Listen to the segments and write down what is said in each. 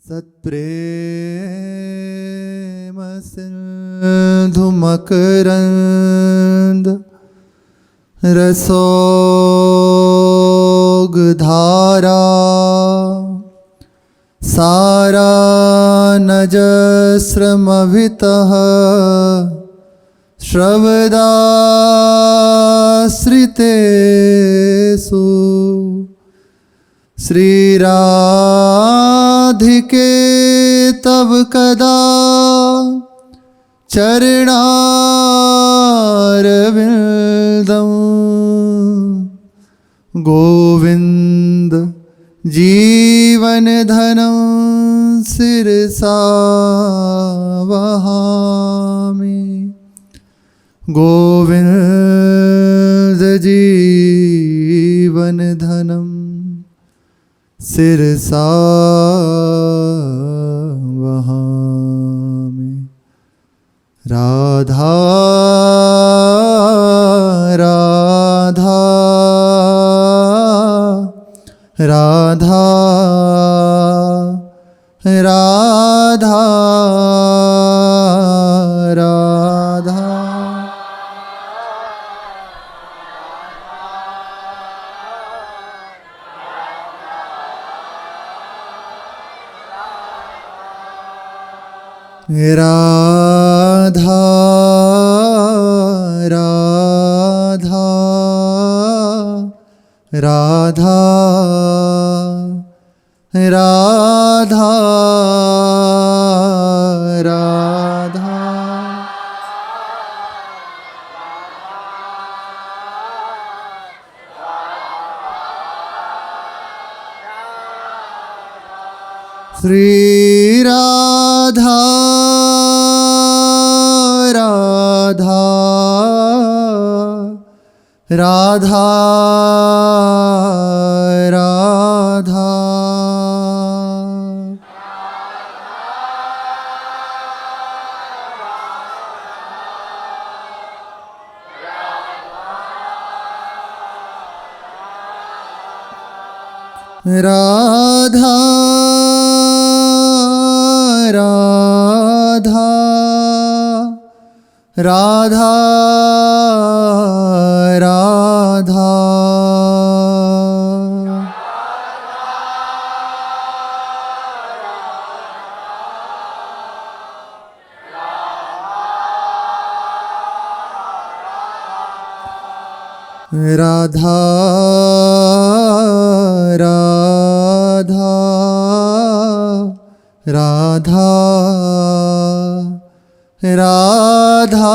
सत्प्रेम सिंधु मकरंद रसोग धारा सारा नजस्रमभितः श्रवदाश्रितेषु श्रीराधिके तव कदा चरणारविंदं गोविंद जीवन धनं शिरसा वहामि गोविंद जीवन धनं शिरसा वहामि। राधा राधा राधा राधा राधा राधा राधा राधा राधा राधा श्री राधा राधा राधा राधा राधा राधा राधा राधा राधा राधा राधा राधा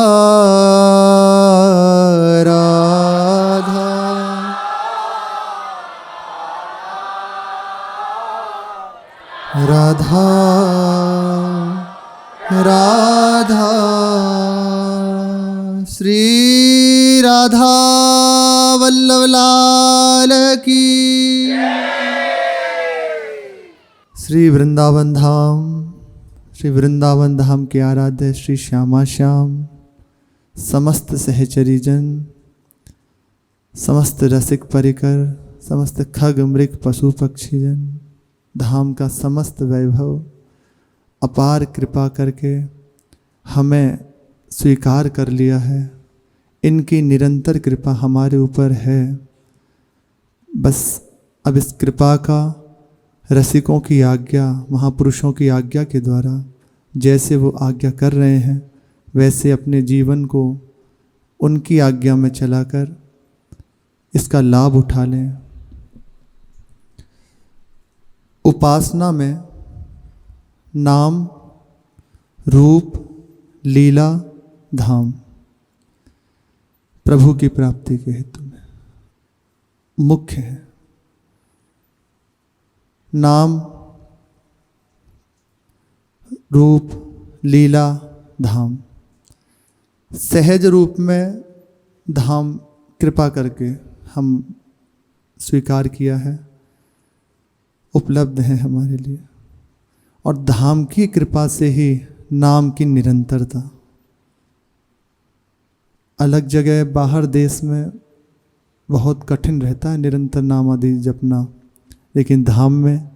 राधा राधा राधा श्री राधा वल्लभ लाल की। श्री वृंदावन धाम के आराध्य श्री श्यामा श्याम, समस्त सहचरीजन, समस्त रसिक परिकर, समस्त खग मृग पशु पक्षीजन, धाम का समस्त वैभव अपार कृपा करके हमें स्वीकार कर लिया है। इनकी निरंतर कृपा हमारे ऊपर है। बस अब इस कृपा का रसिकों की आज्ञा, महापुरुषों की आज्ञा के द्वारा जैसे वो आज्ञा कर रहे हैं वैसे अपने जीवन को उनकी आज्ञा में चलाकर इसका लाभ उठा लें। उपासना में नाम, रूप, लीला, धाम प्रभु की प्राप्ति के हेतु में मुख्य है। नाम, रूप, लीला, धाम। सहज रूप में धाम कृपा करके हम स्वीकार किया है, उपलब्ध है हमारे लिए। और धाम की कृपा से ही नाम की निरंतरता। अलग जगह बाहर देश में बहुत कठिन रहता है निरंतर नाम आदि जपना, लेकिन धाम में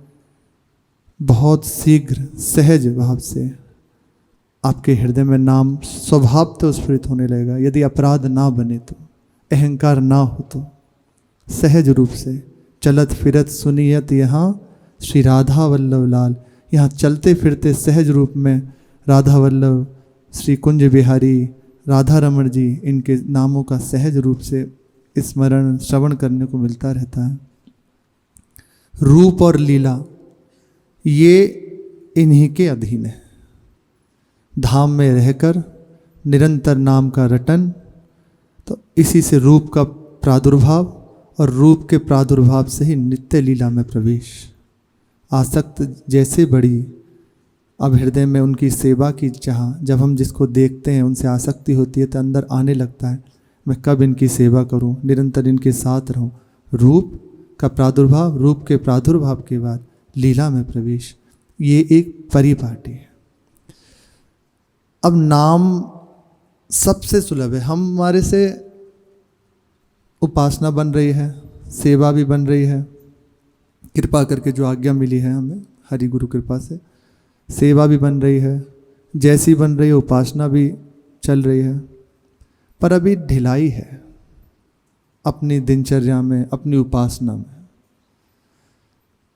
बहुत शीघ्र सहज भाव से आपके हृदय में नाम स्वभाव तो स्फुरित होने लगेगा। यदि अपराध ना बने तो, अहंकार ना हो तो सहज रूप से चलत फिरत सुनियत यहाँ श्री राधा वल्लभ लाल। यहाँ चलते फिरते सहज रूप में राधा वल्लभ, श्री कुंज बिहारी, राधा रमण जी, इनके नामों का सहज रूप से स्मरण श्रवण करने को मिलता रहता है। रूप और लीला ये इन्हीं के अधीन है। धाम में रहकर निरंतर नाम का रटन, तो इसी से रूप का प्रादुर्भाव और रूप के प्रादुर्भाव से ही नित्य लीला में प्रवेश। आसक्त जैसे बड़ी, अब हृदय में उनकी सेवा की चाह, जब हम जिसको देखते हैं उनसे आसक्ति होती है तो अंदर आने लगता है मैं कब इनकी सेवा करूं, निरंतर इनके साथ रहूं। रूप का प्रादुर्भाव, रूप के प्रादुर्भाव के बाद लीला में प्रवेश, ये एक परिपाटी है। अब नाम सबसे सुलभ है। हमारे से उपासना बन रही है, सेवा भी बन रही है, कृपा करके जो आज्ञा मिली है हमें हरि गुरु कृपा से, सेवा भी बन रही है, जैसी बन रही है उपासना भी चल रही है। पर अभी ढिलाई है अपनी दिनचर्या में, अपनी उपासना में।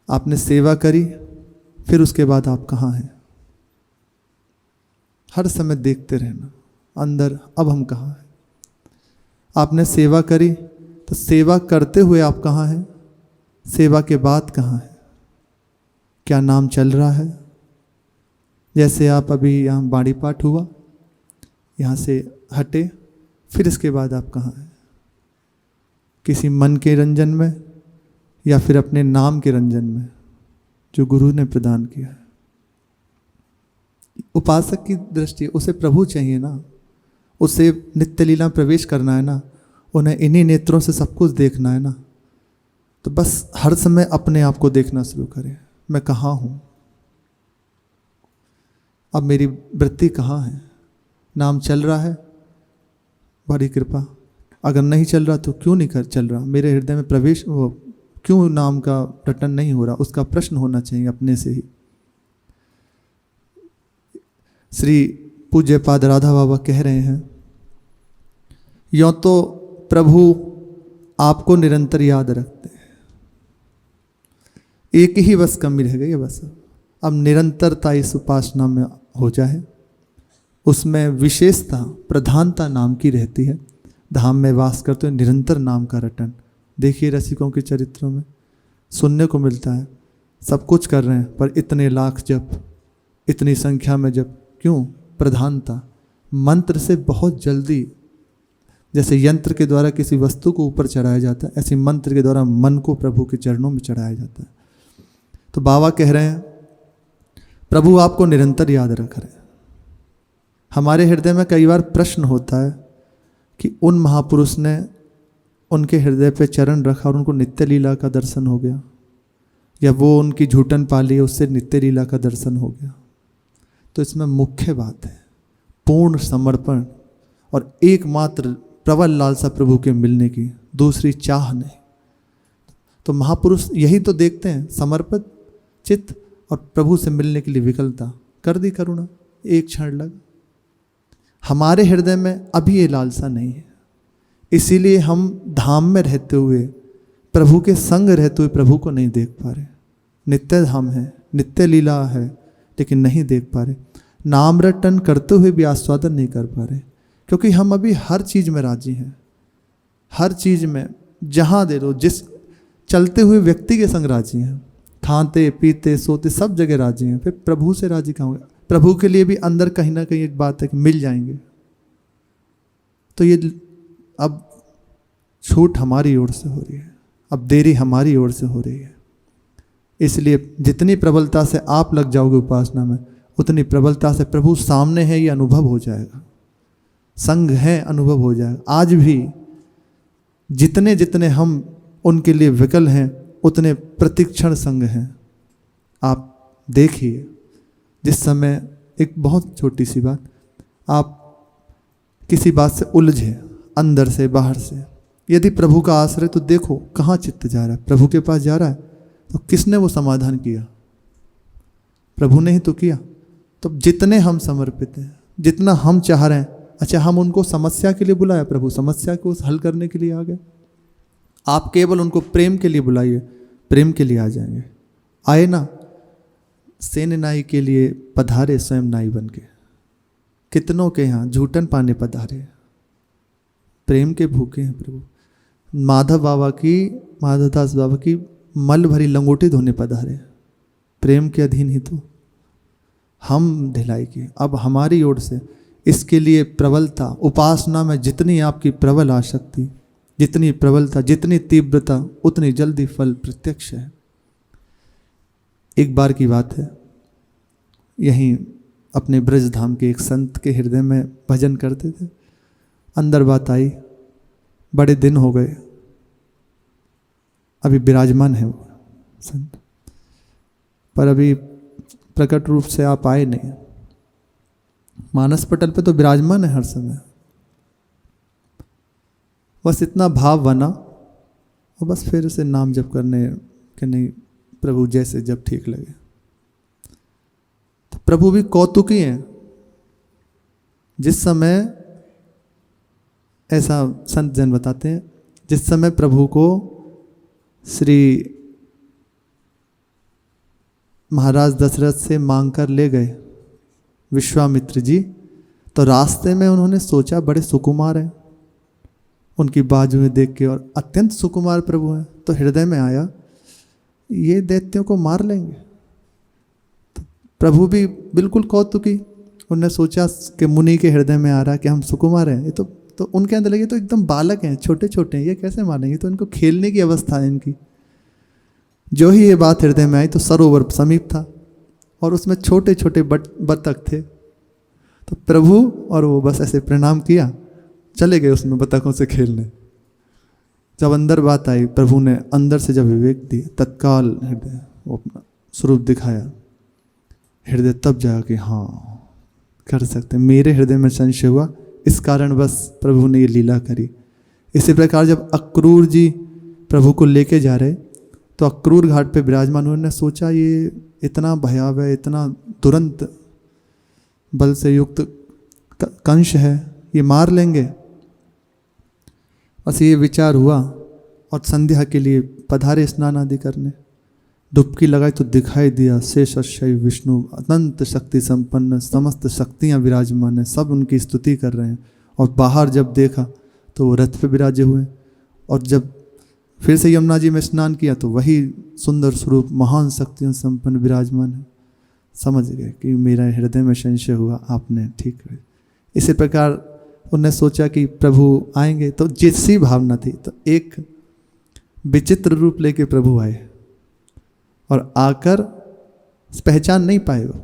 आपने सेवा करी, फिर उसके बाद आप कहाँ हैं? हर समय देखते रहना अंदर, अब हम कहाँ हैं? आपने सेवा करी तो सेवा करते हुए आप कहाँ हैं? सेवा के बाद कहाँ हैं? क्या नाम चल रहा है? जैसे आप अभी यहाँ बाड़ी पाठ हुआ, यहाँ से हटे, फिर इसके बाद आप कहाँ हैं? किसी मन के रंजन में या फिर अपने नाम के रंजन में जो गुरु ने प्रदान किया है। उपासक की दृष्टि, उसे प्रभु चाहिए ना, उसे नित्य लीला प्रवेश करना है ना, उन्हें इन्हीं नेत्रों से सब कुछ देखना है ना। तो बस हर समय अपने आप को देखना शुरू करें, मैं कहाँ हूँ, अब मेरी वृत्ति कहाँ है? नाम चल रहा है, बड़ी कृपा। अगर नहीं चल रहा तो क्यों नहीं चल रहा? मेरे हृदय में प्रवेश वो क्यों नाम का रटन नहीं हो रहा? उसका प्रश्न होना चाहिए अपने से ही। श्री पूज्य पाद राधा बाबा कह रहे हैं, यों तो प्रभु आपको निरंतर याद रखते हैं, एक ही बस कमी रह गई है, बस अब निरंतरता इस उपासना में हो जाए। उसमें विशेषता, प्रधानता नाम की रहती है। धाम में वास करते हुए निरंतर नाम का रटन, देखिए रसिकों के चरित्रों में सुनने को मिलता है। सब कुछ कर रहे हैं पर इतने लाख जप, इतनी संख्या में जप, क्यों? प्रधानता। मंत्र से बहुत जल्दी, जैसे यंत्र के द्वारा किसी वस्तु को ऊपर चढ़ाया जाता है, ऐसे मंत्र के द्वारा मन को प्रभु के चरणों में चढ़ाया जाता है। तो बाबा कह रहे हैं प्रभु आपको निरंतर याद रख रहे हैं। हमारे हृदय में कई बार प्रश्न होता है कि उन महापुरुष ने उनके हृदय पे चरण रखा और उनको नित्य लीला का दर्शन हो गया, या वो उनकी झूठन पाली उससे नित्य लीला का दर्शन हो गया। तो इसमें मुख्य बात है पूर्ण समर्पण और एकमात्र प्रबल लालसा प्रभु के मिलने की, दूसरी चाह नहीं। तो महापुरुष यही तो देखते हैं, समर्पित चित्त और प्रभु से मिलने के लिए विकलता, कर दी करुणा, एक क्षण लग। हमारे हृदय में अभी ये लालसा नहीं है, इसीलिए हम धाम में रहते हुए, प्रभु के संग रहते हुए प्रभु को नहीं देख पा रहे। नित्य धाम है, नित्य लीला है, लेकिन नहीं देख पा रहे। नाम रटन करते हुए भी आस्वादन नहीं कर पा रहे, क्योंकि हम अभी हर चीज़ में राजी हैं। हर चीज़ में जहाँ दे दो, जिस चलते हुए व्यक्ति के संग राजी हैं, खाते पीते सोते सब जगह राजी हैं, फिर प्रभु से राजी कहाँ होंगे? प्रभु के लिए भी अंदर कहीं ना कहीं एक बात है कि मिल जाएंगे। तो ये अब छूट हमारी ओर से हो रही है, अब देरी हमारी ओर से हो रही है। इसलिए जितनी प्रबलता से आप लग जाओगे उपासना में, उतनी प्रबलता से प्रभु सामने है ये अनुभव हो जाएगा, संग है अनुभव हो जाएगा। आज भी जितने जितने हम उनके लिए विकल हैं, उतने प्रतिक्षण संग हैं। आप देखिए, जिस समय एक बहुत छोटी सी बात, आप किसी बात से उलझे अंदर से बाहर से, यदि प्रभु का आश्रय, तो देखो कहाँ चित्त जा रहा है, प्रभु के पास जा रहा है, तो किसने वो समाधान किया? प्रभु ने ही तो किया। तो जितने हम समर्पित हैं, जितना हम चाह रहे हैं, अच्छा हम उनको समस्या के लिए बुलाया, प्रभु समस्या को हल करने के लिए आ गए। आप केवल उनको प्रेम के लिए बुलाइए, प्रेम के लिए आ जाएंगे। आए ना, सेन नाई के लिए पधारे स्वयं नाई बन के, कितनों के यहाँ झूठन पाने पधारे, प्रेम के भूखे हैं प्रभु। माधवदास बाबा की मल भरी लंगोटी धोने पधारे, प्रेम के अधीन ही तो हम ढिलाई की। अब हमारी ओर से इसके लिए प्रबलता, उपासना में जितनी आपकी प्रबल आसक्ति, जितनी प्रबलता, जितनी तीव्रता, उतनी जल्दी फल प्रत्यक्ष है। एक बार की बात है, यहीं अपने ब्रज धाम के एक संत के हृदय में भजन करते थे। अंदर बात आई, बड़े दिन हो गए, अभी विराजमान है वो संत, पर अभी प्रकट रूप से आप आए नहीं। मानस पटल पे तो विराजमान है हर समय, बस इतना भाव बना और बस फिर से नाम जप करने के, नहीं प्रभु जैसे जब ठीक लगे। तो प्रभु भी कौतुकी हैं। जिस समय, ऐसा संत जन बताते हैं, जिस समय प्रभु को श्री महाराज दशरथ से मांगकर ले गए विश्वामित्र जी, तो रास्ते में उन्होंने सोचा बड़े सुकुमार हैं, उनकी बाजुएं देख के, और अत्यंत सुकुमार प्रभु हैं, तो हृदय में आया ये दैत्यों को मार लेंगे। तो प्रभु भी बिल्कुल कौतुकी, उन्होंने सोचा कि मुनि के हृदय में आ रहा है कि हम सुकुमार हैं, ये तो उनके अंदर लगे तो एकदम बालक हैं, छोटे छोटे हैं, ये कैसे मारेंगे, तो इनको खेलने की अवस्था है इनकी। जो ही ये बात हृदय में आई तो सरोवर समीप था और उसमें छोटे छोटे बतख थे। तो प्रभु और वो बस ऐसे प्रणाम किया, चले गए उसमें बतखों से खेलने। जब अंदर बात आई, प्रभु ने अंदर से जब विवेक दिया, तत्काल हृदय वो अपना स्वरूप दिखाया, हृदय तब जाया कि हाँ कर सकते। मेरे हृदय में संशय हुआ, इस कारण बस प्रभु ने ये लीला करी। इसी प्रकार जब अक्रूर जी प्रभु को लेके जा रहे, तो अक्रूर घाट पे विराजमान, उन्होंने सोचा ये इतना भयावह, इतना तुरंत बल से युक्त कंश है, ये मार लेंगे। बस ये विचार हुआ और संध्या के लिए पधारे स्नान आदि करने। डुबकी लगाई तो दिखाई दिया शेषशयी विष्णु, अनंत शक्ति संपन्न, समस्त शक्तियाँ विराजमान हैं, सब उनकी स्तुति कर रहे हैं। और बाहर जब देखा तो वो रथ पे विराजे हुए, और जब फिर से यमुना जी में स्नान किया तो वही सुंदर स्वरूप महान शक्तियों संपन्न विराजमान है। समझ गए कि मेरा हृदय में संशय हुआ, आपने ठीक कर। इसी प्रकार उन्होंने सोचा कि प्रभु आएंगे, तो जिससी भावना थी, तो एक विचित्र रूप लेके प्रभु आए और आकर पहचान नहीं पाए वो,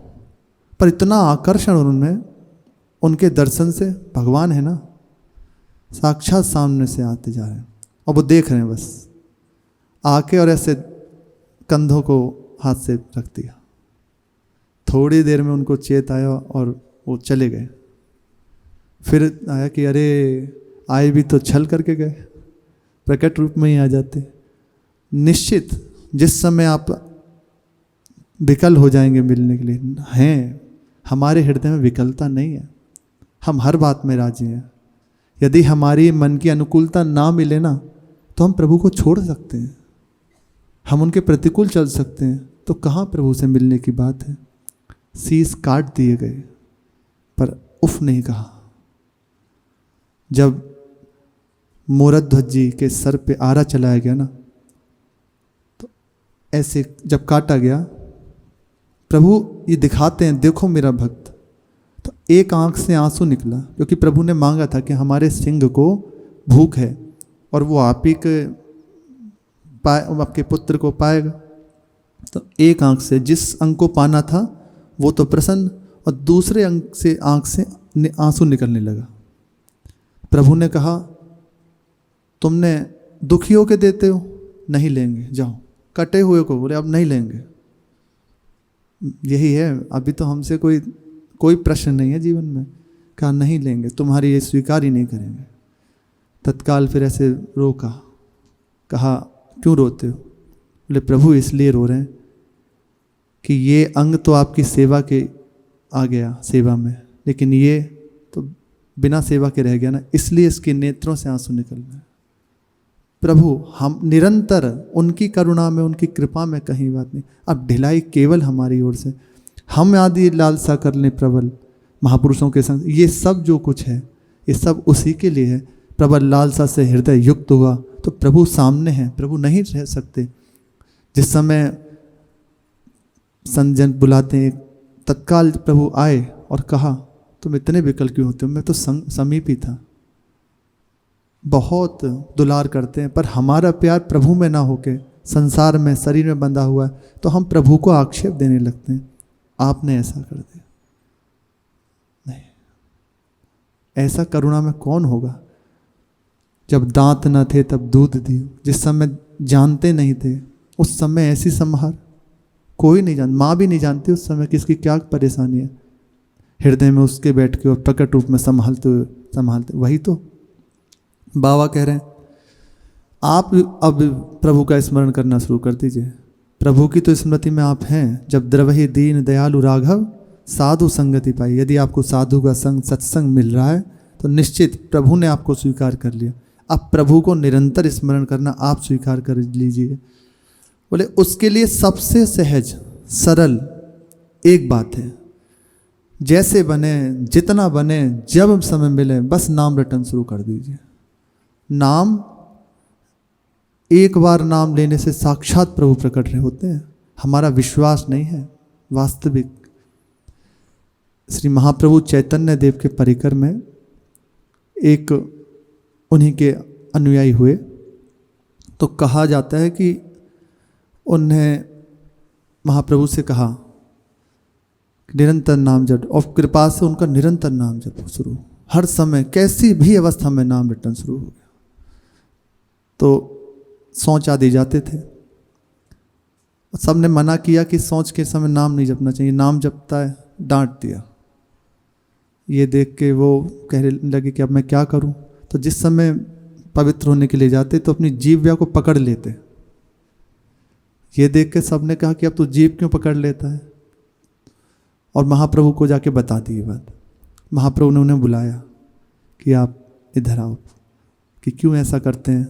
पर इतना आकर्षण उनमें, उनके दर्शन से, भगवान है ना, साक्षात सामने से आते जा रहे हैं और वो देख रहे हैं बस आके, और ऐसे कंधों को हाथ से रख दिया। थोड़ी देर में उनको चेत आया और वो चले गए। फिर आया कि अरे आए भी तो छल करके गए, प्रकट रूप में ही आ जाते। निश्चित जिस समय आप विकल हो जाएंगे मिलने के लिए, हैं हमारे हृदय में विकलता नहीं है, हम हर बात में राजी हैं। यदि हमारी मन की अनुकूलता ना मिले ना, तो हम प्रभु को छोड़ सकते हैं, हम उनके प्रतिकूल चल सकते हैं। तो कहाँ प्रभु से मिलने की बात है। शीश काट दिए गए पर उफ नहीं कहा। जब मोरध्वज जी के सर पे आरा चलाया गया ना, तो ऐसे जब काटा गया, प्रभु ये दिखाते हैं, देखो मेरा भक्त। तो एक आंख से आंसू निकला, क्योंकि प्रभु ने मांगा था कि हमारे सिंह को भूख है और वो आप ही के आपके पुत्र को पाएगा। तो एक आंख से, जिस अंग को पाना था वो तो प्रसन्न, और दूसरे अंग से आंख से आंसू निकलने लगा। प्रभु ने कहा तुमने दुखियों के देते हो, नहीं लेंगे, जाओ। कटे हुए को बोले अब नहीं लेंगे। यही है, अभी तो हमसे कोई प्रश्न नहीं है जीवन में। कहा नहीं लेंगे, तुम्हारी ये स्वीकार ही नहीं करेंगे। तत्काल फिर ऐसे रोका, कहा क्यों रोते हो? बोले प्रभु इसलिए रो रहे हैं कि ये अंग तो आपकी सेवा के आ गया सेवा में, लेकिन ये तो बिना सेवा के रह गया ना, इसलिए इसके नेत्रों से आंसू निकल रहे। प्रभु हम निरंतर उनकी करुणा में, उनकी कृपा में कहीं बात नहीं। अब ढिलाई केवल हमारी ओर से, हम आदि लालसा कर लें प्रबल महापुरुषों के संग, ये सब जो कुछ है ये सब उसी के लिए है। प्रबल लालसा से हृदय युक्त हुआ तो प्रभु सामने हैं, प्रभु नहीं रह सकते। जिस समय संजन बुलाते हैं, तत्काल प्रभु आए और कहा तुम इतने विकल क्यों होते हो, मैं तो समीप ही था। बहुत दुलार करते हैं, पर हमारा प्यार प्रभु में ना होके संसार में शरीर में बंधा हुआ है, तो हम प्रभु को आक्षेप देने लगते हैं, आपने ऐसा कर दिया। नहीं, ऐसा करुणा में कौन होगा। जब दांत न थे तब दूध दियो, जिस समय जानते नहीं थे उस समय ऐसी संहार, कोई नहीं जान, माँ भी नहीं जानती उस समय किसकी क्या परेशानी है। हृदय में उसके बैठ के और प्रकट रूप में संभालते वही तो बाबा कह रहे हैं। आप अब प्रभु का स्मरण करना शुरू कर दीजिए। प्रभु की तो स्मृति में आप हैं। जब द्रवहि दीन दयालु राघव साधु संगति पाई, यदि आपको साधु का संग सत्संग मिल रहा है तो निश्चित प्रभु ने आपको स्वीकार कर लिया। अब प्रभु को निरंतर स्मरण करना आप स्वीकार कर लीजिए। बोले उसके लिए सबसे सहज सरल एक बात है, जैसे बने जितना बने जब समय मिले बस नाम रटन शुरू कर दीजिए। नाम, एक बार नाम लेने से साक्षात प्रभु प्रकट रहे होते हैं। हमारा विश्वास नहीं है वास्तविक। श्री महाप्रभु चैतन्य देव के परिकर में एक उन्हीं के अनुयायी हुए, तो कहा जाता है कि उन्हें महाप्रभु से कहा निरंतर नाम जप, और कृपा से उनका निरंतर नाम जप शुरू, हर समय कैसी भी अवस्था में नाम रटन शुरू हो गया। तो सोच आदि जाते थे, सबने मना किया कि सोच के समय नाम नहीं जपना चाहिए, नाम जपता है, डांट दिया। ये देख के वो कहने लगे कि अब मैं क्या करूं। तो जिस समय पवित्र होने के लिए जाते तो अपनी जीभ को पकड़ लेते। ये देख के सबने कहा कि अब तू जीभ क्यों पकड़ लेता है, और महाप्रभु को जाके बता दी ये बात। महाप्रभु ने उन्हें बुलाया कि आप इधर आओ, कि क्यों ऐसा करते हैं।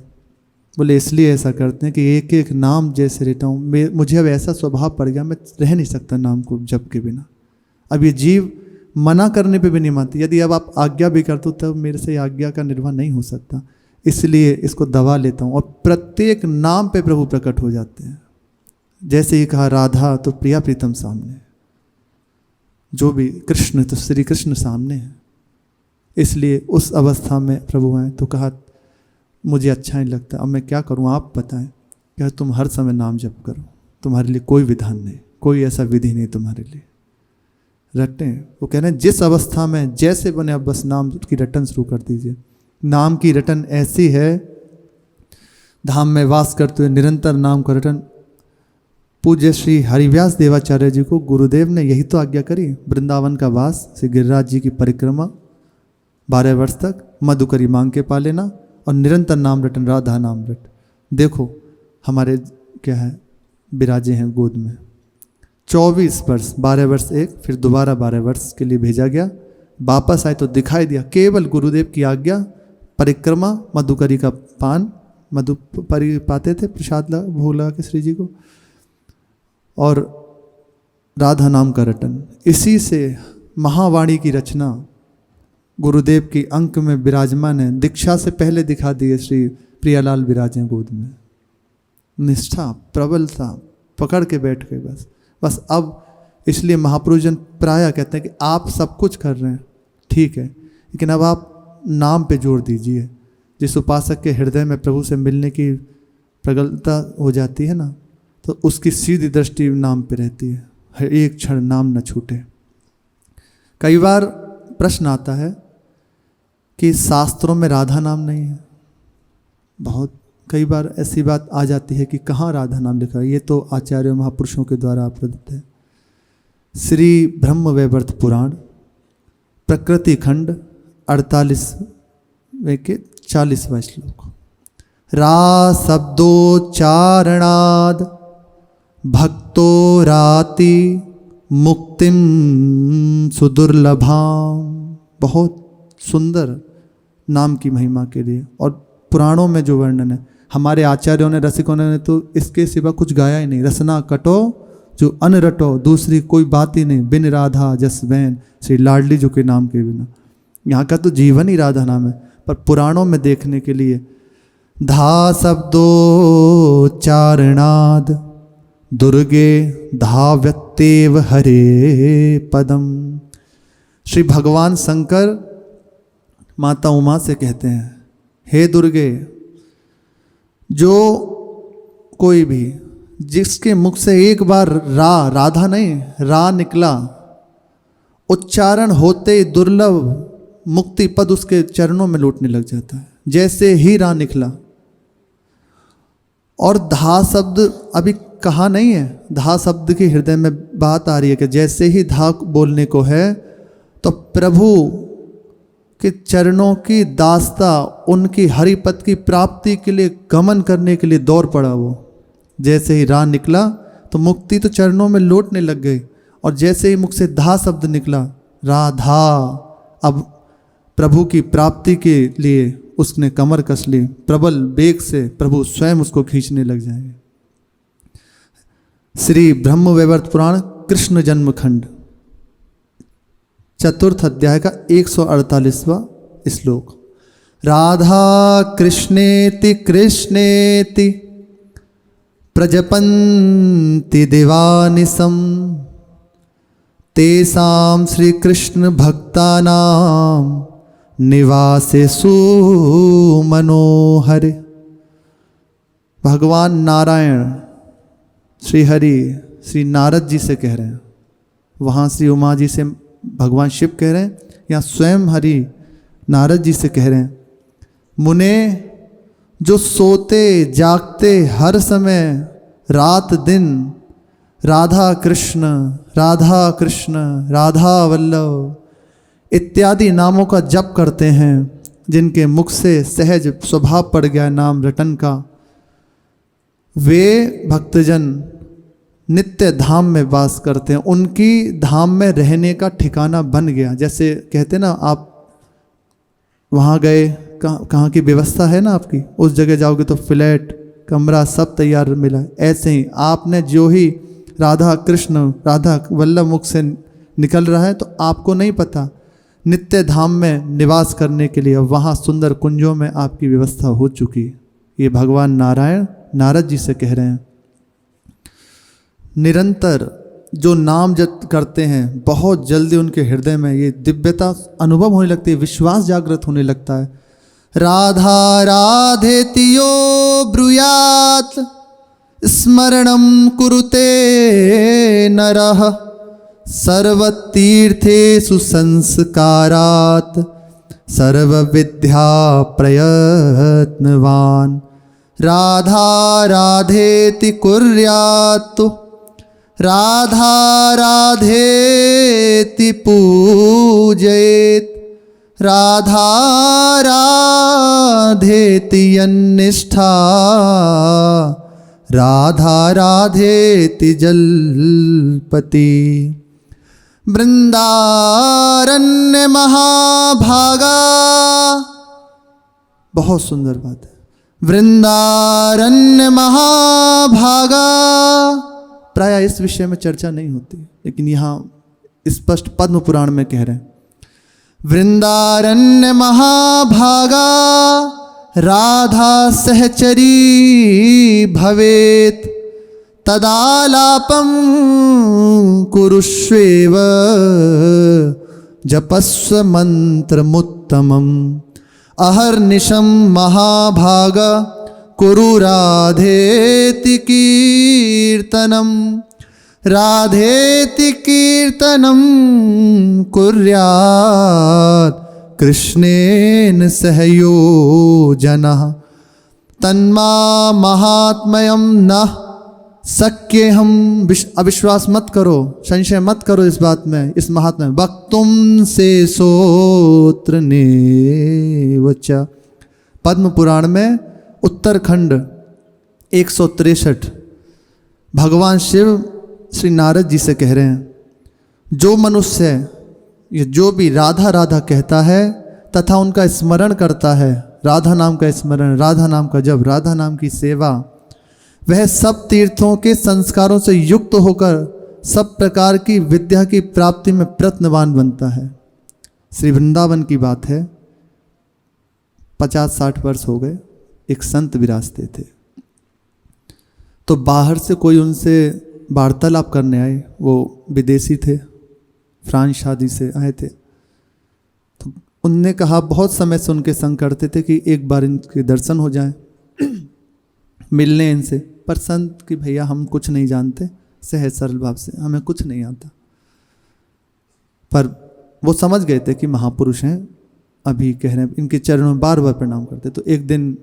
बोले इसलिए ऐसा करते हैं कि एक एक नाम जैसे रहता हूँ, मुझे अब ऐसा स्वभाव पड़ गया, मैं रह नहीं सकता नाम को जप के बिना। अब ये जीव मना करने पे भी नहीं मानती, यदि अब आप आज्ञा भी करते हो तब मेरे से आज्ञा का निर्वाह नहीं हो सकता, इसलिए इसको दबा लेता हूँ। और प्रत्येक नाम पे प्रभु प्रकट हो जाते हैं। जैसे ही कहा राधा तो प्रिया प्रीतम सामने, जो भी कृष्ण तो श्री कृष्ण सामने है। इसलिए उस अवस्था में प्रभु आए तो कहा मुझे अच्छा नहीं लगता, अब मैं क्या करूं, आप बताएं। क्या तुम हर समय नाम जप करो, तुम्हारे लिए कोई विधान नहीं, कोई ऐसा विधि नहीं तुम्हारे लिए, रटें। वो कह रहे हैं जिस अवस्था में जैसे बने अब बस नाम की रटन शुरू कर दीजिए। नाम की रटन ऐसी है, धाम में वास करते हुए निरंतर नाम का रटन। पूज्य श्री हरिव्यास देवाचार्य जी को गुरुदेव ने यही तो आज्ञा करी, वृंदावन का वास, श्री गिरिराज जी की परिक्रमा 12 वर्ष तक, मधुकरी मांग के पा लेना और निरंतर नाम रटन, राधा नाम रट। देखो हमारे क्या है विराजे हैं गोद में। 24 वर्ष, 12 वर्ष एक, फिर दोबारा 12 वर्ष के लिए भेजा गया। वापस आए तो दिखाई दिया केवल गुरुदेव की आज्ञा, परिक्रमा, मधुकरी का पान, मधुपरी पाते थे प्रसाद भोग लगा के श्री जी को, और राधा नाम का रटन। इसी से महावाणी की रचना गुरुदेव की अंक में विराजमान है। दीक्षा से पहले दिखा दिए श्री प्रियालाल विराजे गोद में। निष्ठा, प्रबलता, पकड़ के बैठ गए बस। अब इसलिए महापुरुषजन प्राय कहते हैं कि आप सब कुछ कर रहे हैं ठीक है, लेकिन अब आप नाम पे जोर दीजिए। जिस उपासक के हृदय में प्रभु से मिलने की प्रगल्भता हो जाती है ना, तो उसकी सीधी दृष्टि नाम पे रहती है, हर एक क्षण नाम न छूटे। कई बार प्रश्न आता है कि शास्त्रों में राधा नाम नहीं है। बहुत कई बार ऐसी बात आ जाती है कि कहाँ राधा नाम लिखा है। ये तो आचार्य महापुरुषों के द्वारा प्रदत्त है। श्री ब्रह्म वैवर्त पुराण प्रकृति खंड 48वें के 40वां श्लोक। रा शब्दोच्चारणाद भक्तोराति मुक्तिम सुदुर्लभाम। बहुत सुंदर नाम की महिमा के लिए। और पुराणों में जो वर्णन है, हमारे आचार्यों ने, रसिकों ने तो इसके सिवा कुछ गाया ही नहीं। रसना कटो जो अन रटो, दूसरी कोई बात ही नहीं, बिन राधा जस बैन, श्री लाडली जो के नाम के बिना। यहाँ का तो जीवन ही राधा नाम है। पर पुराणों में देखने के लिए धा शब्दोच्चारणाद दुर्गे धाव्यत्येव हरे पदम। श्री भगवान शंकर माता उमा से कहते हैं, हे दुर्गे, जो कोई भी जिसके मुख से एक बार राधा नहीं रा निकला, उच्चारण होते ही दुर्लभ मुक्ति पद उसके चरणों में लौटने लग जाता है, जैसे ही रा निकला। और धा शब्द अभी कहा नहीं है, धा शब्द के हृदय में बात आ रही है कि जैसे ही धा बोलने को है तो प्रभु के चरणों की दास्ता, उनकी हरिपद की प्राप्ति के लिए गमन करने के लिए दौड़ पड़ा वो। जैसे ही रा निकला तो मुक्ति तो चरणों में लौटने लग गई। और जैसे ही मुख से धा शब्द निकला, राधा, अब प्रभु की प्राप्ति के लिए उसने कमर कस ली। प्रबल वेग से प्रभु स्वयं उसको खींचने लग जाएंगे। श्री ब्रह्म वैवर्त पुराण कृष्ण जन्म खंड, चतुर्थ अध्याय का 148वां श्लोक। राधा कृष्णेति कृष्णेति प्रजपन्ति दिवानिसं, तेषां श्री कृष्ण भक्तानां निवासेषु मनोहर। भगवान नारायण श्री हरि श्री नारद जी से कह रहे हैं, वहाँ श्री उमा जी से भगवान शिव कह रहे हैं, या स्वयं हरि नारद जी से कह रहे हैं, मुने जो सोते जागते हर समय रात दिन राधा कृष्ण राधा कृष्ण राधा वल्लभ इत्यादि नामों का जप करते हैं, जिनके मुख से सहज स्वभाव पड़ गया नाम रटन का, वे भक्तजन नित्य धाम में वास करते हैं। उनकी धाम में रहने का ठिकाना बन गया। जैसे कहते ना, आप वहाँ गए, कहाँ की व्यवस्था है ना आपकी, उस जगह जाओगे तो फ्लैट कमरा सब तैयार मिला। ऐसे ही आपने जो ही राधा कृष्ण राधा वल्लभ मुख से निकल रहा है तो आपको नहीं पता, नित्य धाम में निवास करने के लिए वहाँ सुंदर कुंजों में आपकी व्यवस्था हो चुकी। ये भगवान नारायण नारद जी से कह रहे हैं। निरंतर जो नाम जप करते हैं, बहुत जल्दी उनके हृदय में ये दिव्यता अनुभव होने लगती है, विश्वास जागृत होने लगता है। राधा राधेति यो ब्रूयात् स्मरणं कुरुते नरः सर्वतीर्थेषु संस्कारात् सर्वविद्या प्रयत्नवान्। राधा राधेति कुर्यात् राधा राधेति पूजयेत् राधा राधेति यन्निष्ठा राधा राधेति जल्पति। वृंदारण्य महाभागा, बहुत सुंदर बात है। वृंदारण्य महाभागा, प्राय इस विषय में चर्चा नहीं होती, लेकिन यहाँ स्पष्ट पद्म पुराण में कह रहे हैं, वृंदारण्य महाभागा राधा सहचरी भवेत् तदालापं कुरुष्वेव जपस्व मंत्रमुत्तमम्। अहर्निशं महाभागा कुरु राधेति कीर्तनम् राधेति कीर्तनं कुर्यात् कृष्णेन सहयोजनः तन्मा महात्म्यं नः शक्य। हम अविश्वास मत करो, संशय मत करो इस बात में, इस महात्म्य में। वक्तुम से सोत्र नेवच, पद्म पुराण में उत्तरखंड 163 भगवान शिव श्री नारद जी से कह रहे हैं, जो मनुष्य ये जो भी राधा राधा कहता है तथा उनका स्मरण करता है, राधा नाम का स्मरण, राधा नाम का जप, राधा नाम की सेवा, वह सब तीर्थों के संस्कारों से युक्त होकर सब प्रकार की विद्या की प्राप्ति में प्रयत्नवान बनता है। श्री वृंदावन की बात है, 50-60 वर्ष हो गए, एक संत विराजते थे। तो बाहर से कोई उनसे वार्तालाप करने आए, वो विदेशी थे, फ्रांस शादी से आए थे। तो उनने कहा, बहुत समय से उनके संग करते थे कि एक बार इनके दर्शन हो जाए, मिलने इनसे। पर संत कि भैया हम कुछ नहीं जानते, सहज सरल भाव से, हमें कुछ नहीं आता। पर वो समझ गए थे कि महापुरुष हैं, अभी कह रहे हैं, इनके चरणों में बार बार प्रणाम करते। तो एक दिन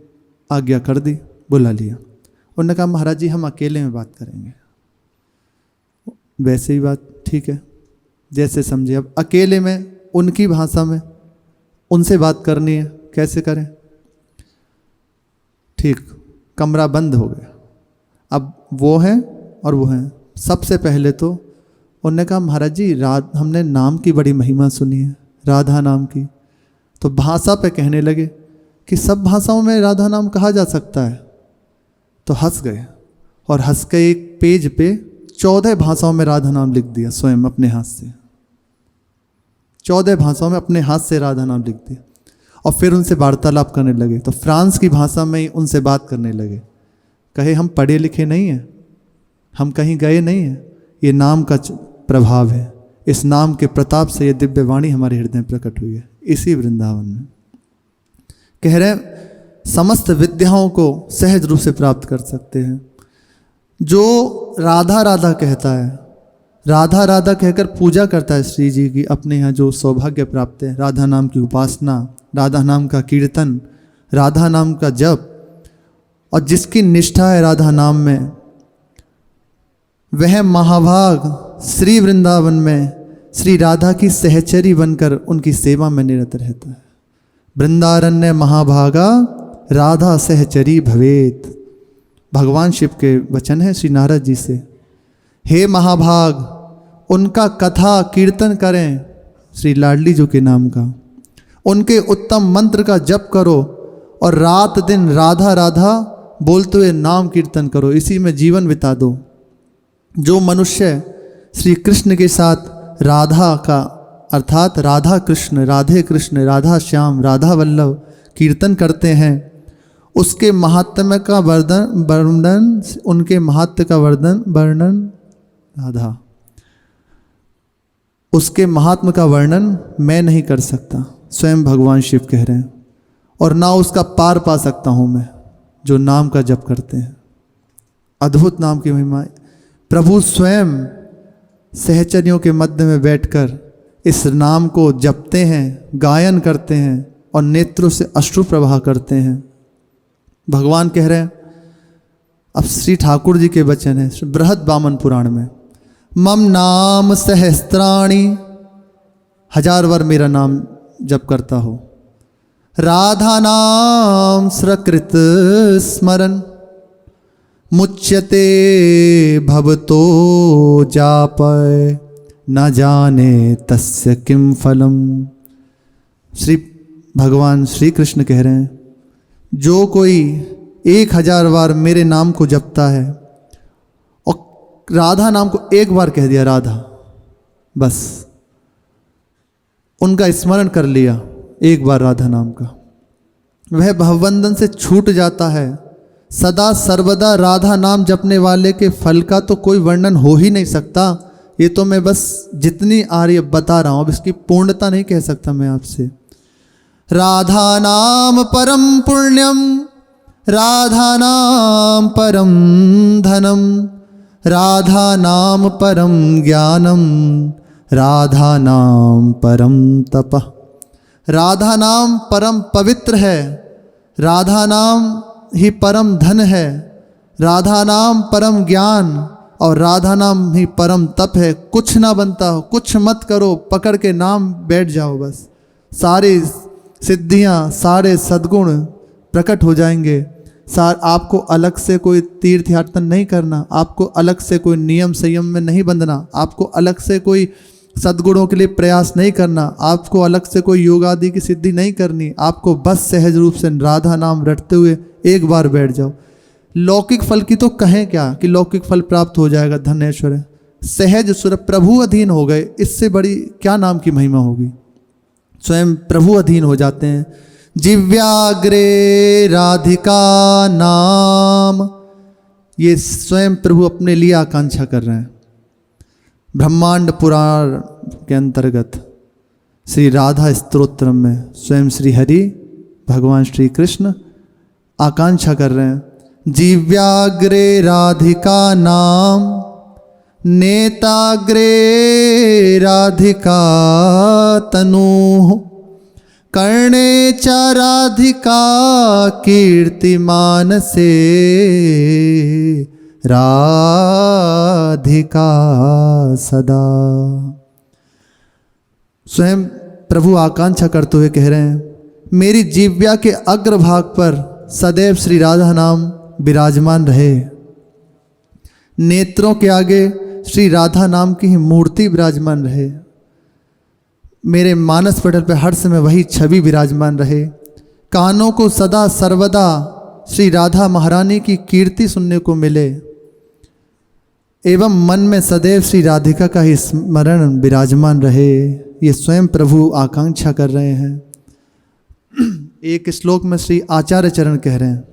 आज्ञा कर दी, बुला लिया। उन्होंने कहा, महाराज जी हम अकेले में बात करेंगे। वैसे ही बात ठीक है, जैसे समझे। अब अकेले में उनकी भाषा में उनसे बात करनी है, कैसे करें? ठीक, कमरा बंद हो गया। अब वो हैं और वो हैं। सबसे पहले तो उन्होंने कहा, महाराज जी हमने नाम की बड़ी महिमा सुनी है, राधा नाम की। तो भाषा पे कहने लगे कि सब भाषाओं में राधा नाम कहा जा सकता है। तो हंस गए और हंस के एक पेज पे 14 भाषाओं में राधा नाम लिख दिया, स्वयं अपने हाथ से। 14 भाषाओं में अपने हाथ से राधा नाम लिख दिया। और फिर उनसे वार्तालाप करने लगे। तो फ्रांस की भाषा में ही उनसे बात करने लगे। कहे, हम पढ़े लिखे नहीं हैं, हम कहीं गए नहीं हैं, ये नाम का प्रभाव है, इस नाम के प्रताप से ये दिव्य वाणी हमारे हृदय में प्रकट हुई है, इसी वृंदावन में। कह रहे समस्त विद्याओं को सहज रूप से प्राप्त कर सकते हैं। जो राधा राधा कहता है, राधा राधा कहकर पूजा करता है श्री जी की, अपने यहाँ जो सौभाग्य प्राप्त है, राधा नाम की उपासना, राधा नाम का कीर्तन, राधा नाम का जप, और जिसकी निष्ठा है राधा नाम में, वह महाभाग श्री वृंदावन में श्री राधा की सहचरी बनकर उनकी सेवा में निरत रहता है। वृंदारण्य महाभागा राधा सहचरी भवेत, भगवान शिव के वचन है श्री नारद जी से। हे महाभाग, उनका कथा कीर्तन करें, श्री लाडली जी के नाम का, उनके उत्तम मंत्र का जप करो और रात दिन राधा राधा बोलते हुए नाम कीर्तन करो, इसी में जीवन बिता दो। जो मनुष्य श्री कृष्ण के साथ राधा का अर्थात राधा कृष्ण, राधे कृष्ण, राधा श्याम, राधा वल्लभ कीर्तन करते हैं, उसके महात्म्य का वर्णन, उनके महात्म्य का वर्णन राधा, उसके महात्म का वर्णन मैं नहीं कर सकता, स्वयं भगवान शिव कह रहे हैं, और ना उसका पार पा सकता हूँ मैं, जो नाम का जप करते हैं। अद्भुत नाम की महिमा। प्रभु स्वयं सहचर्यों के मध्य में बैठकर इस नाम को जपते हैं, गायन करते हैं और नेत्रों से अश्रु प्रवाह करते हैं। भगवान कह रहे हैं, अब श्री ठाकुर जी के वचन है बृहद वामन पुराण में, मम नाम सहस्त्राणी, 1000 बार मेरा नाम जप करता हो, राधा नाम सकृत स्मरण, मुच्यते भवतो जापय, न जाने तस्य किम फलम। श्री भगवान श्री कृष्ण कह रहे हैं, जो कोई 1000 बार मेरे नाम को जपता है और राधा नाम को एक बार कह दिया राधा, बस उनका स्मरण कर लिया एक बार राधा नाम का, वह भवबंधन से छूट जाता है। सदा सर्वदा राधा नाम जपने वाले के फल का तो कोई वर्णन हो ही नहीं सकता। ये तो मैं बस जितनी आ रही है बता रहा हूँ, अब इसकी पूर्णता नहीं कह सकता मैं आपसे। राधा नाम परम पुण्यम, राधा नाम परम धनम, राधा नाम परम ज्ञानम, राधा नाम परम तपः। राधा नाम परम पवित्र है, राधा नाम ही परम धन है, राधा नाम परम ज्ञान और राधा नाम ही परम तप है। कुछ ना बनता हो, कुछ मत करो, पकड़ के नाम बैठ जाओ, बस सारी सिद्धियां, सारे सद्गुण प्रकट हो जाएंगे। आपको अलग से कोई तीर्थ यात्रा नहीं करना, आपको अलग से कोई नियम संयम में नहीं बंधना, आपको अलग से कोई सद्गुणों के लिए प्रयास नहीं करना, आपको अलग से कोई योग आदि की सिद्धि नहीं करनी। आपको बस सहज रूप से राधा नाम रटते हुए एक बार बैठ जाओ। लौकिक फल की तो कहें क्या कि लौकिक फल प्राप्त हो जाएगा, धन्यश्वर। सहज सुर प्रभु अधीन हो गए, इससे बड़ी क्या नाम की महिमा होगी। स्वयं प्रभु अधीन हो जाते हैं। जिव्याग्रे राधिका नाम, ये स्वयं प्रभु अपने लिए आकांक्षा कर रहे हैं। ब्रह्मांड पुराण के अंतर्गत श्री राधा स्तोत्र में स्वयं श्री हरि भगवान श्री कृष्ण आकांक्षा कर रहे हैं। जिव्याग्रे राधिका नाम, नेताग्रे राधिका तनूः, कर्णे च राधिका कीर्तिमानसे, राधिका सदा। स्वयं प्रभु आकांक्षा करते हुए कह रहे हैं, मेरी जिह्वा के अग्रभाग पर सदैव श्री राधा नाम विराजमान रहे। नेत्रों के आगे श्री राधा नाम की ही मूर्ति विराजमान रहे। मेरे मानस पटल पर हर समय वही छवि विराजमान रहे। कानों को सदा सर्वदा श्री राधा महारानी की कीर्ति सुनने को मिले एवं मन में सदैव श्री राधिका का ही स्मरण विराजमान रहे। ये स्वयं प्रभु आकांक्षा कर रहे हैं। एक श्लोक में श्री आचार्य चरण कह रहे हैं,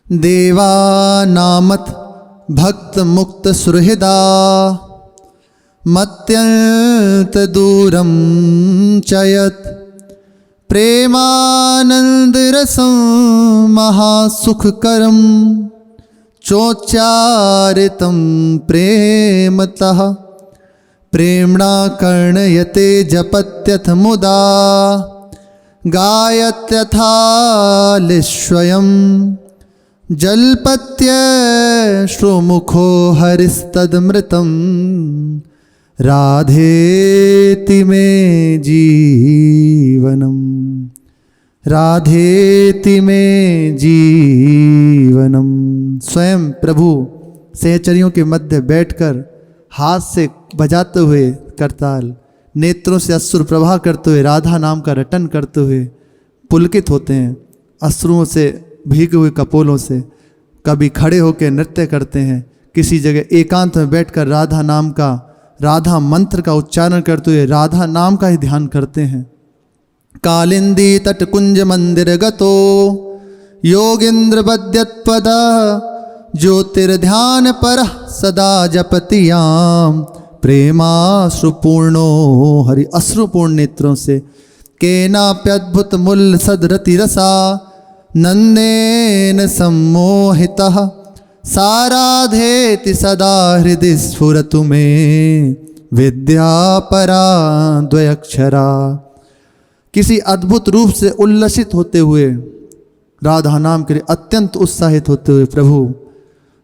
देवा नामत भक्त मुक्त सुहृदा, मत्यंत दूरम चयत, प्रेमानंद रसम महासुखकरम, चोच्चारितं प्रेमतः, प्रेम्णा कर्णयते जपत्यथ मुदा, गायत्यथालिस्वयं, जल्पत्य श्रुमुखो हरिस्तदमृतं, राधेति मे जीवनम, राधेति मे जीवनम। स्वयं प्रभु सहचरियों के मध्य बैठकर हाथ से बजाते हुए करताल, नेत्रों से अश्रु प्रवाह करते हुए राधा नाम का रटन करते हुए पुलकित होते हैं। अश्रुओं से भीगे हुए कपोलों से कभी खड़े होकर नृत्य करते हैं, किसी जगह एकांत में बैठकर राधा नाम का, राधा मंत्र का उच्चारण करते हुए राधा नाम का ही ध्यान करते हैं। कालिंदी तट कुंज मंदिर गतो, योगेंद्र बद्यत्पद, ज्योतिर्ध्यान पर सदा जपतियाम, प्रेमाश्रुपूर्णो हरि। अश्रुपूर्ण नेत्रों से केनाप्यद्भुत मूल सदरति रसा, नंदेन सम्मोहितः, साराधेति सदा हृदि स्फुरतु मे, विद्यापरा द्वयक्षरा। किसी अद्भुत रूप से उल्लसित होते हुए राधा नाम के लिए अत्यंत उत्साहित होते हुए प्रभु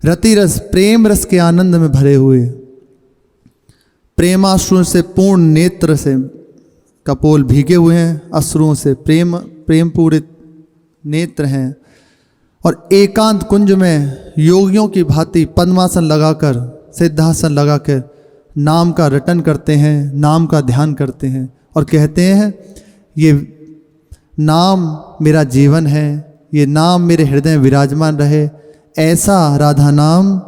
रतिरस प्रेम रस के आनंद में भरे हुए, प्रेमाश्रुओं से पूर्ण नेत्र से कपोल भीगे हुए हैं, अश्रुओं से प्रेम पूरित नेत्र हैं, और एकांत कुंज में योगियों की भांति पद्मासन लगाकर, सिद्धासन लगाकर नाम का रटन करते हैं, नाम का ध्यान करते हैं और कहते हैं, ये नाम मेरा जीवन है, ये नाम मेरे हृदय में विराजमान रहे। ऐसा राधा नाम,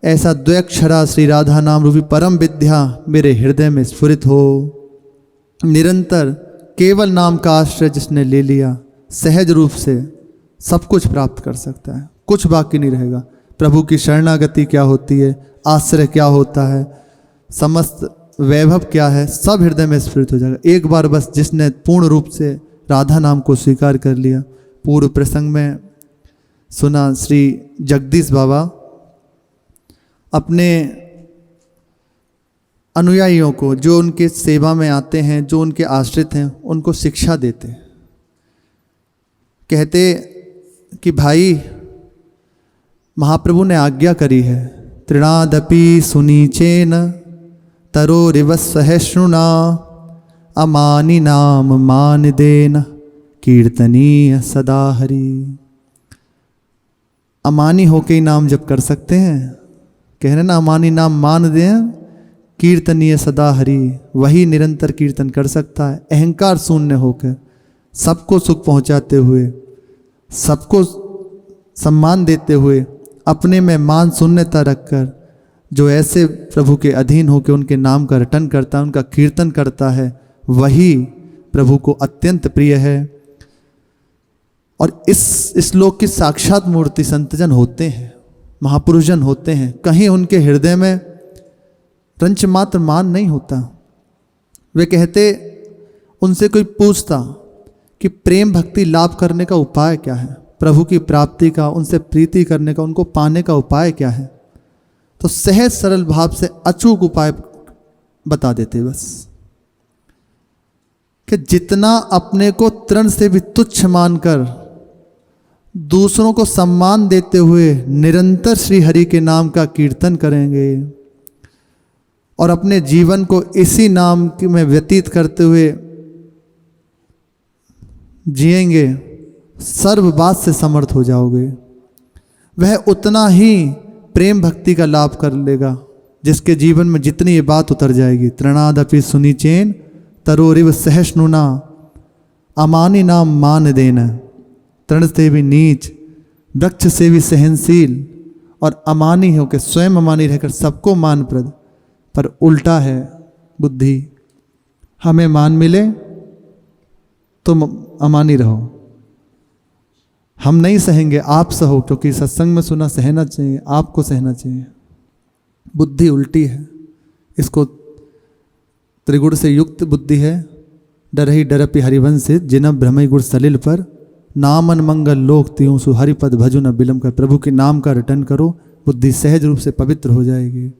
ऐसा द्वयक्षरा श्री राधा नाम रूपी परम विद्या मेरे हृदय में स्फुरित हो। निरंतर केवल नाम का आश्रय जिसने ले लिया, सहज रूप से सब कुछ प्राप्त कर सकता है, कुछ बाकी नहीं रहेगा। प्रभु की शरणागति क्या होती है, आश्रय क्या होता है, समस्त वैभव क्या है, सब हृदय में स्फुरित हो जाएगा एक बार बस जिसने पूर्ण रूप से राधा नाम को स्वीकार कर लिया। पूर्व प्रसंग में सुना श्री जगदीश बाबा अपने अनुयायियों को, जो उनके सेवा में आते हैं, जो उनके आश्रित हैं, उनको शिक्षा देते। कहते कि भाई महाप्रभु ने आज्ञा करी है, तृणादपि सुनीचेन तरोरिव सहिष्णुना, अमानि नाम मान देन कीर्तनीय सदा हरि। अमानी होके ही नाम जप कर सकते हैं। कह रहे ना, अमानी नाम मान दें कीर्तनीय सदा हरि, वही निरंतर कीर्तन कर सकता है। अहंकार शून्य होकर, सबको सुख पहुंचाते हुए, सबको सम्मान देते हुए, अपने में मान शून्यता रखकर जो ऐसे प्रभु के अधीन होकर उनके नाम का रटन करता है, उनका कीर्तन करता है, वही प्रभु को अत्यंत प्रिय है। और इस श्लोक की साक्षात मूर्ति संतजन होते हैं, महापुरुषजन होते हैं। कहीं उनके हृदय में रंच मात्र मान नहीं होता। वे कहते, उनसे कोई पूछता कि प्रेम भक्ति लाभ करने का उपाय क्या है, प्रभु की प्राप्ति का, उनसे प्रीति करने का, उनको पाने का उपाय क्या है, तो सहज सरल भाव से अचूक उपाय बता देते बस, कि जितना अपने को तृण से भी तुच्छ मानकर दूसरों को सम्मान देते हुए निरंतर श्री हरि के नाम का कीर्तन करेंगे और अपने जीवन को इसी नाम में व्यतीत करते हुए जिएंगे, सर्व बात से समर्थ हो जाओगे। वह उतना ही प्रेम भक्ति का लाभ कर लेगा जिसके जीवन में जितनी ये बात उतर जाएगी। तृणादपि सुनिचेन तरोरिव सहिष्णुना, अमानी नाम मान देना। तृण से भी नीच, वृक्ष से भी सहनशील और अमानी होकर, स्वयं अमानी रहकर सबको मानप्रद। पर उल्टा है बुद्धि, हमें मान मिले तुम अमानी रहो, हम नहीं सहेंगे आप सहो, क्योंकि सत्संग में सुना सहना चाहिए, आपको सहना चाहिए। बुद्धि उल्टी है। इसको त्रिगुण से युक्त बुद्धि है। डर ही डरपि हरिवंश से जिन भ्रमय गुण सलिल पर, नामन मंगल लोक त्यों सु हरिपद भजु न विलंब कर। प्रभु के नाम का रटन करो, बुद्धि सहज रूप से पवित्र हो जाएगी।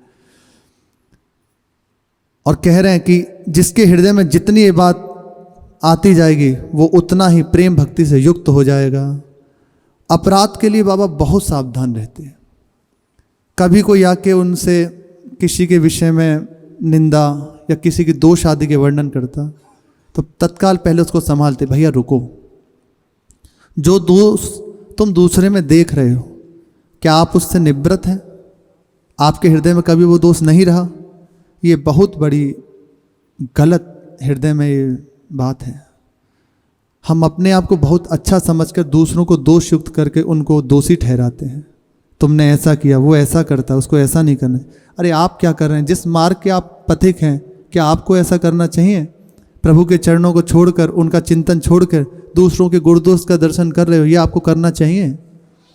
और कह रहे हैं कि जिसके हृदय में जितनी ये बात आती जाएगी वो उतना ही प्रेम भक्ति से युक्त हो जाएगा। अपराध के लिए बाबा बहुत सावधान रहते हैं। कभी कोई आके उनसे किसी के विषय में निंदा या किसी की दोष आदि के वर्णन करता तो तत्काल पहले उसको संभालते, भैया रुको, जो दोष तुम दूसरे में देख रहे हो क्या आप उससे निवृत्त हैं? आपके हृदय में कभी वो दोष नहीं रहा? ये बहुत बड़ी गलत हृदय में ये बात है। हम अपने आप को बहुत अच्छा समझकर दूसरों को दोष युक्त करके उनको दोषी ठहराते हैं। तुमने ऐसा किया, वो ऐसा करता, उसको ऐसा नहीं करना। अरे आप क्या कर रहे हैं? जिस मार्ग के आप पथिक हैं, क्या आपको ऐसा करना चाहिए? प्रभु के चरणों को छोड़कर, उनका चिंतन छोड़कर दूसरों के गुण दोष का दर्शन कर रहे हो, ये आपको करना चाहिए?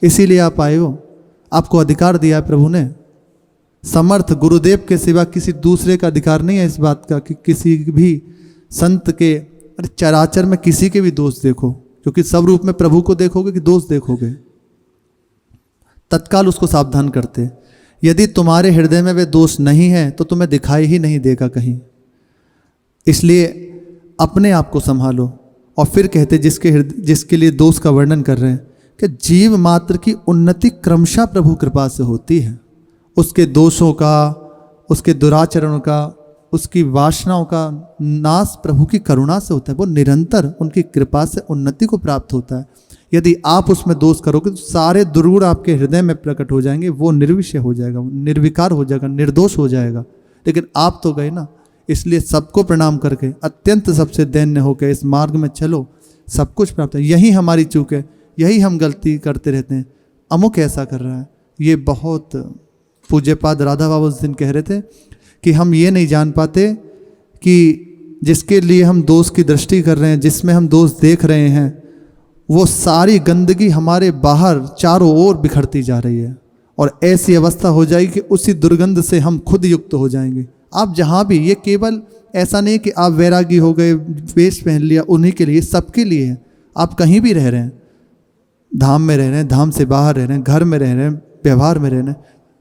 इसीलिए आप आए हो, आपको अधिकार दिया है प्रभु ने। समर्थ गुरुदेव के सिवा किसी दूसरे का अधिकार नहीं है इस बात का कि किसी भी संत के, अरे चराचर में किसी के भी दोष देखो, क्योंकि सब रूप में प्रभु को देखोगे कि दोष देखोगे। तत्काल उसको सावधान करते, यदि तुम्हारे हृदय में वे दोष नहीं है तो तुम्हें दिखाई ही नहीं देगा कहीं। इसलिए अपने आप को संभालो। और फिर कहते जिसके लिए दोष का वर्णन कर रहे हैं कि जीव मात्र की उन्नति क्रमशः प्रभु कृपा से होती है। उसके दोषों का, उसके दुराचरणों का, उसकी वासनाओं का नाश प्रभु की करुणा से होता है। वो निरंतर उनकी कृपा से उन्नति को प्राप्त होता है। यदि आप उसमें दोष करोगे तो सारे दुर्गुण आपके हृदय में प्रकट हो जाएंगे, वो निर्विषय हो जाएगा, निर्विकार हो जाएगा, निर्दोष हो जाएगा। लेकिन आप तो गए ना। इसलिए सबको प्रणाम करके अत्यंत सबसे दैन्य होकर इस मार्ग में चलो, सब कुछ प्राप्त है। यही हमारी चूक है, यही हम गलती करते रहते हैं। अमुक ऐसा कर रहा है, ये बहुत पूज्यपाद राधा बाबा उस दिन कह रहे थे कि हम ये नहीं जान पाते कि जिसके लिए हम दोष की दृष्टि कर रहे हैं, जिसमें हम दोष देख रहे हैं, वो सारी गंदगी हमारे बाहर चारों ओर बिखरती जा रही है। और ऐसी अवस्था हो जाएगी कि उसी दुर्गंध से हम खुद युक्त हो जाएंगे। आप जहाँ भी, ये केवल ऐसा नहीं कि आप वैरागी हो गए, वेश पहन लिया, उन्हीं के लिए, सबके लिए है। आप कहीं भी रह रहे हैं, धाम में रह रहे हैं, धाम से बाहर रह रहे हैं, घर में रह रहे हैं, व्यवहार में रह रहे हैं,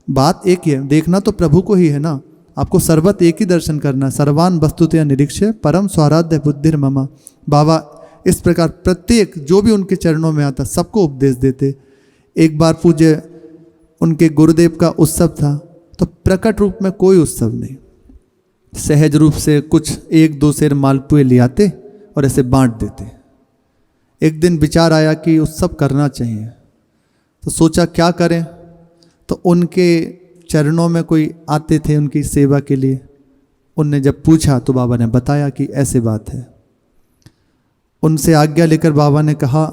बात एक ही है, देखना तो प्रभु को ही है ना। आपको सर्वत एक ही दर्शन करना। सर्वान वस्तुतया निरीक्ष्य परम स्वाराध्य बुद्धिर ममा। बाबा इस प्रकार प्रत्येक जो भी उनके चरणों में आता सबको उपदेश देते। एक बार पूज्य उनके गुरुदेव का उत्सव था, तो प्रकट रूप में कोई उत्सव नहीं, सहज रूप से कुछ एक दो सेर मालपुए ले आते और ऐसे बांट देते। एक दिन विचार आया कि उत्सव करना चाहिए, तो सोचा क्या करें, तो उनके चरणों में कोई आते थे उनकी सेवा के लिए। उनने जब पूछा तो बाबा ने बताया कि ऐसे बात है। उनसे आज्ञा लेकर बाबा ने कहा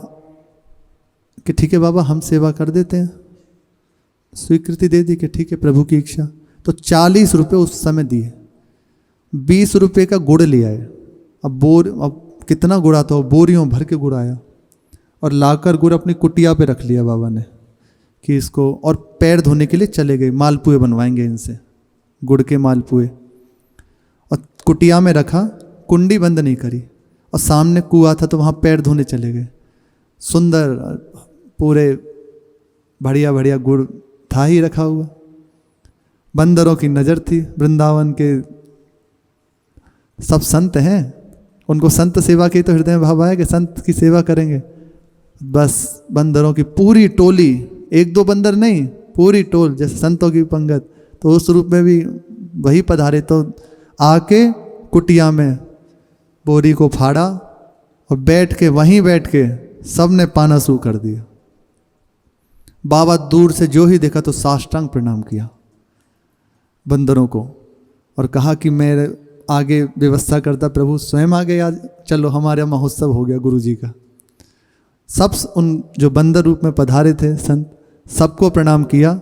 कि ठीक है बाबा, हम सेवा कर देते हैं। स्वीकृति दे दी कि ठीक है, प्रभु की इच्छा। तो 40 रुपये उस समय दिए, 20 रुपये का गुड़ ले आए। अब कितना गुड़ आता हो, बोरियों भर के गुड़ आया और लाकर गुड़ अपनी कुटिया पे रख लिया बाबा ने कि इसको, और पैर धोने के लिए चले गए, मालपुए बनवाएंगे इनसे, गुड़ के मालपुए। और कुटिया में रखा, कुंडी बंद नहीं करी, और सामने कुआं था तो वहाँ पैर धोने चले गए। सुंदर पूरे बढ़िया बढ़िया गुड़ था ही रखा हुआ। बंदरों की नज़र थी, वृंदावन के सब संत हैं, उनको संत सेवा की तो हृदय में भाव आया कि संत की सेवा करेंगे। बस बंदरों की पूरी टोली, 1-2 बंदर नहीं, पूरी टोल, जैसे संतों की पंगत, तो उस रूप में भी वही पधारे। तो आके कुटिया में बोरी को फाड़ा और वहीं बैठ के सब ने पाना शुरू कर दिया। बाबा दूर से जो ही देखा तो साष्टांग प्रणाम किया बंदरों को और कहा कि मैं आगे व्यवस्था करता, प्रभु स्वयं आ गए आज, चलो हमारा महोत्सव हो गया गुरु जी का। सब उन जो बंदर रूप में पधारे थे संत, सबको प्रणाम किया।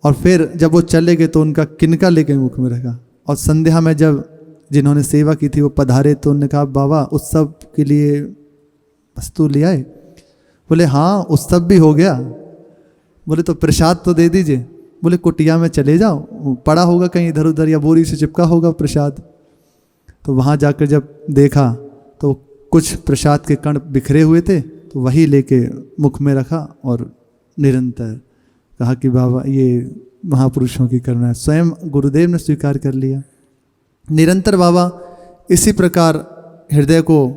और फिर जब वो चले गए तो उनका किनका लेके मुख में रखा। और संध्या में जब जिन्होंने सेवा की थी वो पधारे तो उन्होंने कहा, बाबा उत्सव के लिए वस्तु ले आए? बोले हाँ, उत्सव भी हो गया। बोले तो प्रसाद तो दे दीजिए। बोले कुटिया में चले जाओ, पड़ा होगा कहीं इधर उधर या बोरी से चिपका होगा प्रसाद। तो वहाँ जाकर जब देखा तो कुछ प्रसाद के कण बिखरे हुए थे, तो वही लेके मुख में रखा और निरंतर कहा कि बाबा ये महापुरुषों की करुणा है। स्वयं गुरुदेव ने स्वीकार कर लिया। निरंतर बाबा इसी प्रकार हृदय को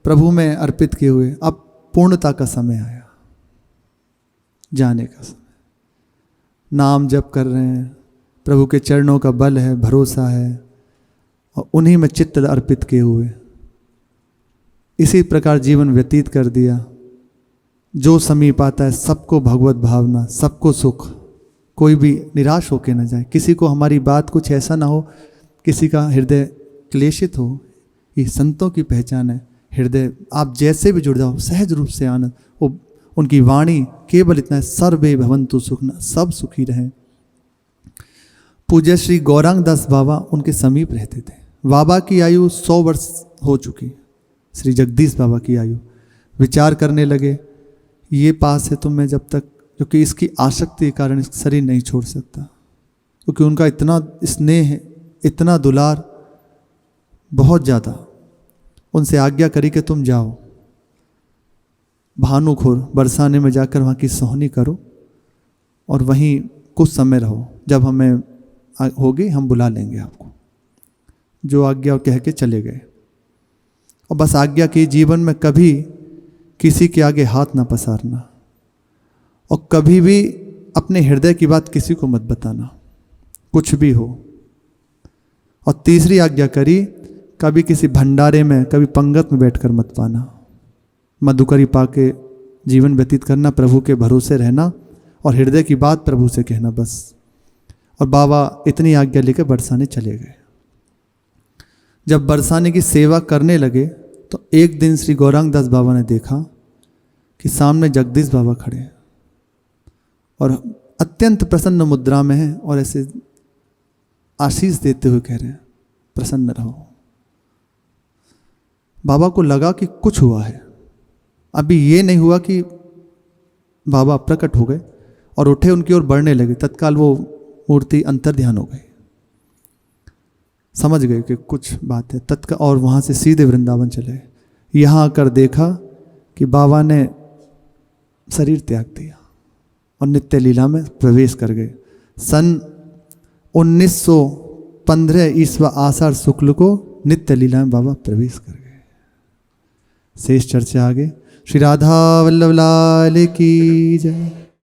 प्रभु में अर्पित किए हुए अब पूर्णता का समय आया, जाने का समय। नाम जप कर रहे हैं, प्रभु के चरणों का बल है, भरोसा है, और उन्हीं में चित्त अर्पित किए हुए इसी प्रकार जीवन व्यतीत कर दिया। जो समीप आता है सबको भगवत भावना, सबको सुख, कोई भी निराश होके न जाए, किसी को हमारी बात कुछ ऐसा ना हो, किसी का हृदय क्लेशित हो। ये संतों की पहचान है। हृदय आप जैसे भी जुड़ जाओ, सहज रूप से आनंद। वो उनकी वाणी केवल इतना है, सर्वे भवन्तु सुखिनः, सब सुखी रहें। पूज्य श्री गौरांग दास बाबा उनके समीप रहते थे। बाबा की आयु 100 वर्ष हो चुकी। श्री जगदीश बाबा की आयु। विचार करने लगे, ये पास है तो मैं जब तक, क्योंकि इसकी आसक्ति के कारण इस शरीर नहीं छोड़ सकता, क्योंकि उनका इतना स्नेह है, इतना दुलार, बहुत ज़्यादा। उनसे आज्ञा करी कि तुम जाओ भानुखोर बरसाने में जाकर वहाँ की सोहनी करो और वहीं कुछ समय रहो, जब हमें होगी हम बुला लेंगे आपको। जो आज्ञा कह के चले गए। और बस आज्ञा की, जीवन में कभी किसी के आगे हाथ ना पसारना, और कभी भी अपने हृदय की बात किसी को मत बताना, कुछ भी हो। और तीसरी आज्ञा करी, कभी किसी भंडारे में, कभी पंगत में बैठकर मत पाना। मधुकरी पाके जीवन व्यतीत करना, प्रभु के भरोसे रहना और हृदय की बात प्रभु से कहना, बस। और बाबा इतनी आज्ञा लेकर बरसाने चले गए। जब बरसाने की सेवा करने लगे तो एक दिन श्री गौरांग दास बाबा ने देखा कि सामने जगदीश बाबा खड़े हैं और अत्यंत प्रसन्न मुद्रा में हैं और ऐसे आशीष देते हुए कह रहे हैं, प्रसन्न रहो। बाबा को लगा कि कुछ हुआ है। अभी ये नहीं हुआ कि बाबा प्रकट हो गए और उठे, उनकी ओर बढ़ने लगे, तत्काल वो मूर्ति अंतर्ध्यान हो गई। समझ गए कि कुछ बात है तत्काल, और वहाँ से सीधे वृंदावन चले। यहाँ आकर देखा कि बाबा ने शरीर त्याग दिया और नित्य लीला में प्रवेश कर गए। सन 1915 ईस्वा आषाढ़ शुक्ल को नित्य लीला में बाबा प्रवेश कर गए। शेष चर्चा आगे। श्री राधा वल्लभ लाल की जय।